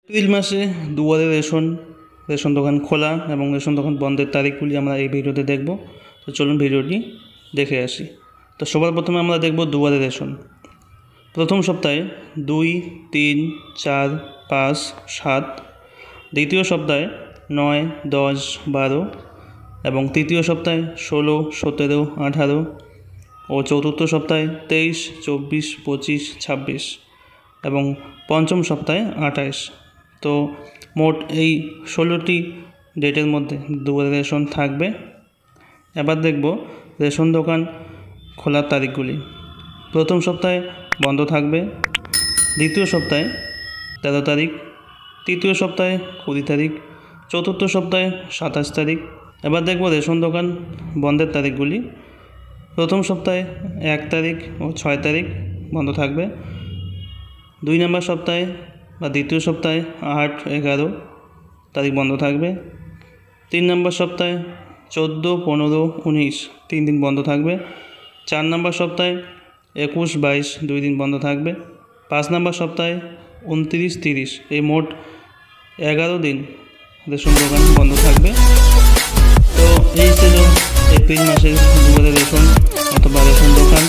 April মাসে দুয়ারে ration দোকান খোলা এবং রেশন দোকান বন্ধের তারিখগুলি আমরা এই ভিডিওতে দেখব। তো চলুন ভিডিওটি দেখে আসি। তো সবার প্রথমে আমরা দেখব দুয়ারে রেশন। প্রথম সপ্তাহে 2, 3, 4, 5, 7, দ্বিতীয় সপ্তাহে 9, 10, 12 এবং তৃতীয় সপ্তাহে 16, 17, 18 ও চতুর্থ সপ্তাহে 23, 24, 25, 26 এবং পঞ্চম সপ্তাহে 28। তো মোট এই 16টি ডেটের মধ্যে দুয়ারে রেশন থাকবে। এবার দেখব রেশন দোকান খোলার তারিখগুলি। প্রথম সপ্তাহে বন্ধ থাকবে, দ্বিতীয় সপ্তাহে 13 তারিখ, তৃতীয় সপ্তাহে 20 তারিখ, চতুর্থ সপ্তাহে 27 তারিখ। এবার দেখব রেশন দোকান বন্ধের তারিখগুলি। প্রথম সপ্তাহে 1 তারিখ ও 6 তারিখ বন্ধ থাকবে, 2 নম্বর সপ্তাহে বা দ্বিতীয় সপ্তাহে 8, 11 তারিখ বন্ধ থাকবে, 3 নম্বর সপ্তাহে 14, 15, 19 3 দিন বন্ধ থাকবে, 4 নম্বর সপ্তাহে 21, 22 2 দিন বন্ধ থাকবে, 5 নম্বর সপ্তাহে 29, 30 এই মোট 11 দিন রেশন দোকান বন্ধ থাকবে। তো এই ছিল এপ্রিল মাসের দুয়ারে রেশন অথবা রেশন দোকান।